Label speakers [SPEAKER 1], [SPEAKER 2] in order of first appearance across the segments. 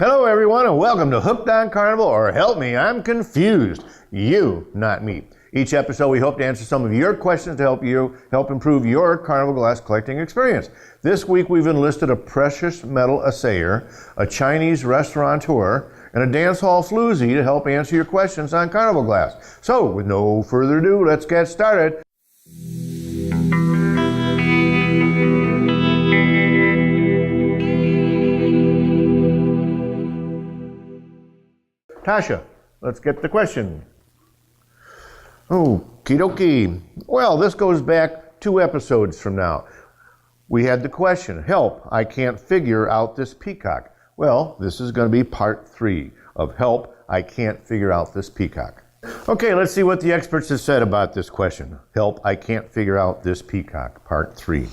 [SPEAKER 1] Hello everyone and welcome to Hooked on Carnival, or help me, I'm confused. You, not me. Each episode we hope to answer some of your questions to help improve your Carnival Glass collecting experience. This week we've enlisted a precious metal assayer, a Chinese restaurateur, and a dance hall floozy to help answer your questions on Carnival Glass. So with no further ado, let's get started. Tasha, let's get the question. Okie dokie. Well, this goes back 2 episodes from now. We had the question, help, I can't figure out this peacock. Well, this is going to be part 3 of help, I can't figure out this peacock. Okay, let's see what the experts have said about this question. Help, I can't figure out this peacock, part 3.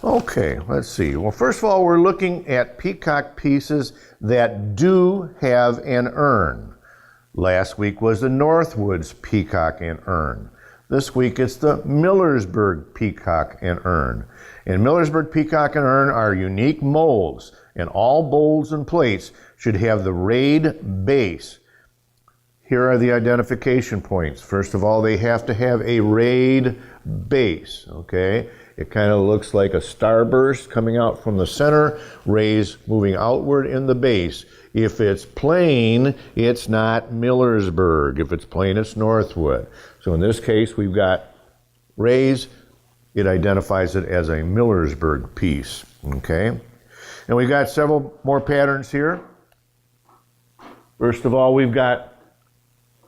[SPEAKER 1] Okay, let's see. Well, first of all, we're looking at peacock pieces that do have an urn. Last week was the Northwoods peacock and urn. This week it's the Millersburg peacock and urn. And Millersburg peacock and urn are unique molds, and all bowls and plates should have the rayed base. Here are the identification points. First of all, they have to have a rayed base, okay? It kind of looks like a starburst coming out from the center, rays moving outward in the base. If it's plain, it's not Millersburg. If it's plain, it's Northwood. So in this case, we've got rays. It identifies it as a Millersburg piece, okay? And we've got several more patterns here. First of all, we've got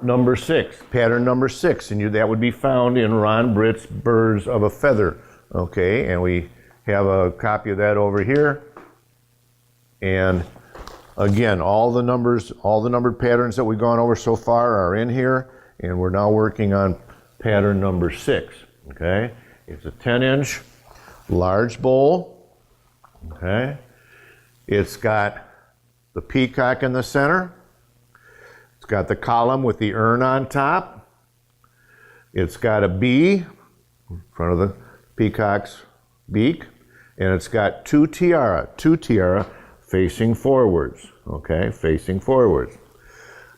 [SPEAKER 1] number 6, pattern number 6, and that would be found in Ron Britt's Birds of a Feather. Okay, and we have a copy of that over here. And again, all the numbered patterns that we've gone over so far are in here, and we're now working on pattern number 6. Okay, it's a 10-inch large bowl. Okay, it's got the peacock in the center. It's got the column with the urn on top. It's got a bee in front of the peacock's beak, and it's got two tiara facing forwards, okay, facing forwards.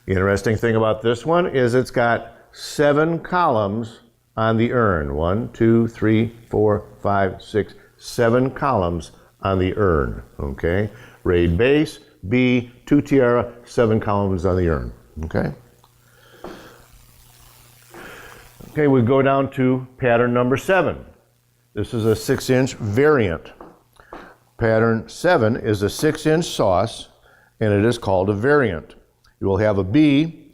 [SPEAKER 1] The interesting thing about this one is it's got 7 columns on the urn. 1, 2, 3, 4, 5, 6, 7 columns on the urn, okay. Rayed base, B, 2 tiara, 7 columns on the urn, okay. Okay, we go down to pattern number 7. This is a 6-inch variant. Pattern 7 is a 6-inch sauce, and it is called a variant. You will have a B,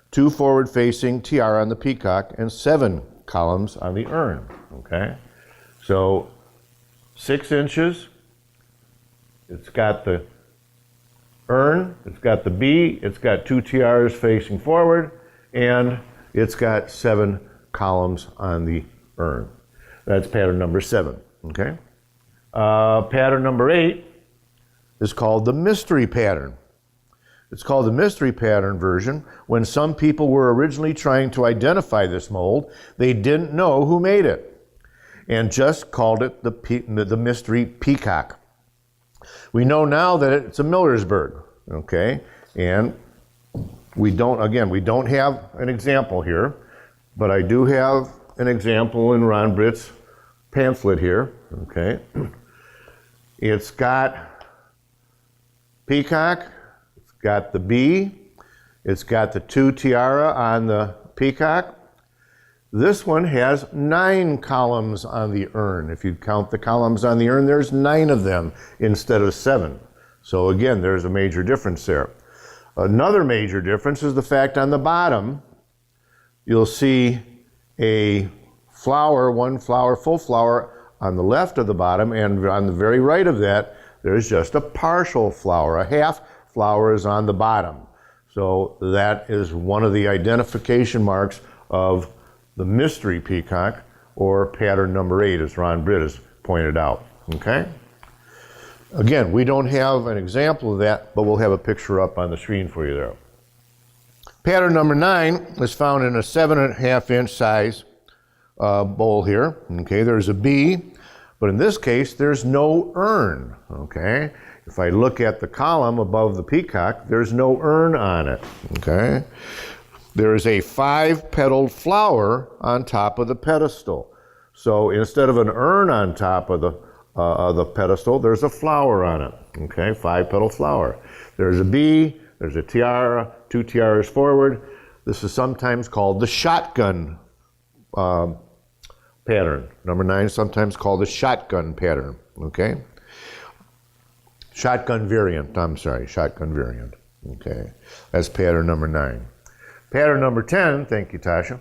[SPEAKER 1] 2 forward-facing tiara on the peacock, and 7 columns on the urn, okay? So 6 inches, it's got the urn, it's got the B, it's got 2 tiaras facing forward, and it's got 7 columns on the urn. That's pattern number 7, okay? Pattern number 8 is called the mystery pattern. It's called the mystery pattern version. When some people were originally trying to identify this mold, they didn't know who made it and just called it the mystery peacock. We know now that it's a Millersburg, okay? And we don't have an example here, but I do have an example in Ron Britt's pamphlet here, okay? It's got peacock, it's got the bee, it's got the 2 tiara on the peacock. This one has 9 columns on the urn. If you count the columns on the urn, there's 9 of them instead of 7. So again, there's a major difference there. Another major difference is the fact on the bottom, you'll see a flower, one flower, full flower on the left of the bottom, and on the very right of that, there's just a partial flower. A half flower is on the bottom. So that is one of the identification marks of the mystery peacock, or pattern number 8, as Ron Britt has pointed out. Okay? Again, we don't have an example of that, but we'll have a picture up on the screen for you there. Pattern number 9 is found in a 7.5-inch size bowl here. Okay, there's a bee, but in this case, there's no urn. Okay, if I look at the column above the peacock, there's no urn on it. Okay, there is a 5-petaled flower on top of the pedestal. So instead of an urn on top of the pedestal, there's a flower on it. Okay, 5-petal flower. There's a bee, there's a tiara, 2 tiaras forward. This is sometimes called the shotgun pattern. Number 9 is sometimes called the shotgun pattern. Okay, shotgun variant. Shotgun variant. Okay, that's pattern number 9. Pattern number 10, thank you, Tasha.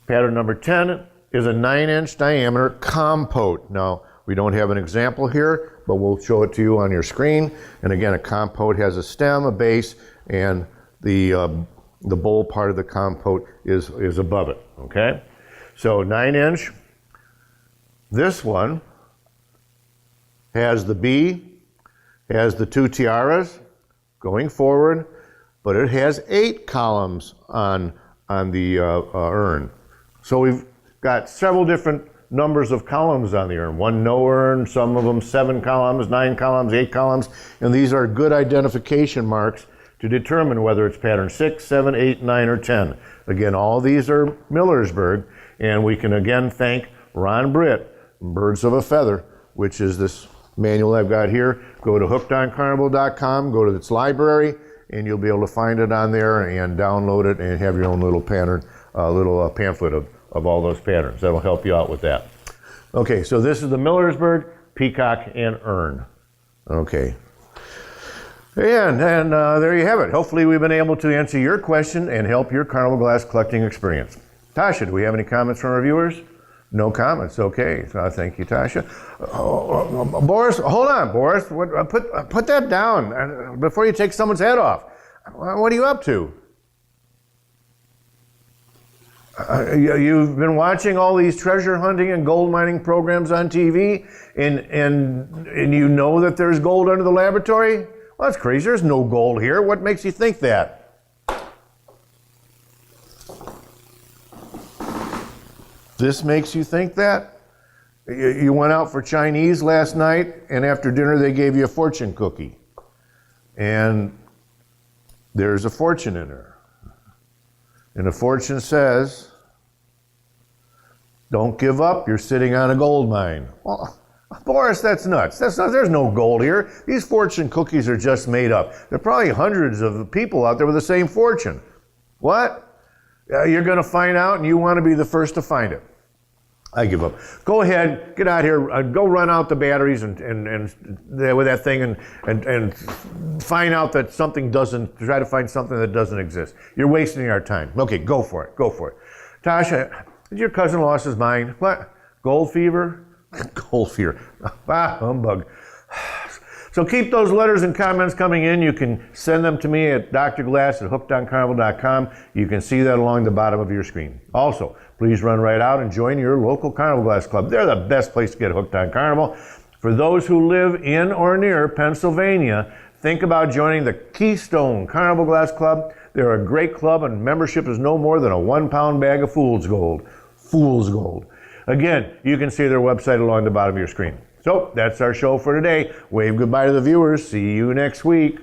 [SPEAKER 1] Pattern number 10 is a 9-inch diameter compote. Now, we don't have an example here, but we'll show it to you on your screen. And again, a compote has a stem, a base, and the bowl part of the compote is above it, okay? So 9-inch. This one has the bee, has the 2 tiaras going forward, but it has 8 columns on the urn. So we've got several different numbers of columns on the urn. One no urn, some of them 7 columns, 9 columns, 8 columns, and these are good identification marks to determine whether it's pattern 6, 7, 8, 9, or 10. Again, all these are Millersburg, and we can again thank Ron Britt, Birds of a Feather, which is this manual I've got here. Go to hookedoncarnival.com, go to its library, and you'll be able to find it on there and download it and have your own little pattern, little pamphlet of all those patterns. That'll help you out with that. Okay, so this is the Millersburg, Peacock, and Urn. Okay. And there you have it. Hopefully we've been able to answer your question and help your Carnival Glass collecting experience. Tasha, do we have any comments from our viewers? No comments. Okay. So thank you, Tasha. Boris, hold on, Boris. Put that down before you take someone's head off. What are you up to? You've been watching all these treasure hunting and gold mining programs on TV, and you know that there's gold under the laboratory? Well, that's crazy. There's no gold here. What makes you think that? This makes you think that? You went out for Chinese last night, and after dinner they gave you a fortune cookie. And there's a fortune in there. And the fortune says, don't give up, you're sitting on a gold mine. Well, Boris, that's nuts. There's no gold here. These fortune cookies are just made up. There are probably hundreds of people out there with the same fortune. What? You're going to find out, and you want to be the first to find it. I give up. Go ahead, get out here, go run out the batteries and with that thing and find out that something doesn't, try to find something that doesn't exist. You're wasting our time. Okay, go for it. Tasha, did your cousin lost his mind? What? Gold fever? Gold fever. Humbug. So keep those letters and comments coming in. You can send them to me at drglass@hookedoncarnival.com. You can see that along the bottom of your screen. Also, please run right out and join your local Carnival Glass Club. They're the best place to get hooked on Carnival. For those who live in or near Pennsylvania, think about joining the Keystone Carnival Glass Club. They're a great club, and membership is no more than a 1-pound bag of fool's gold. Fool's gold. Again, you can see their website along the bottom of your screen. So that's our show for today. Wave goodbye to the viewers. See you next week.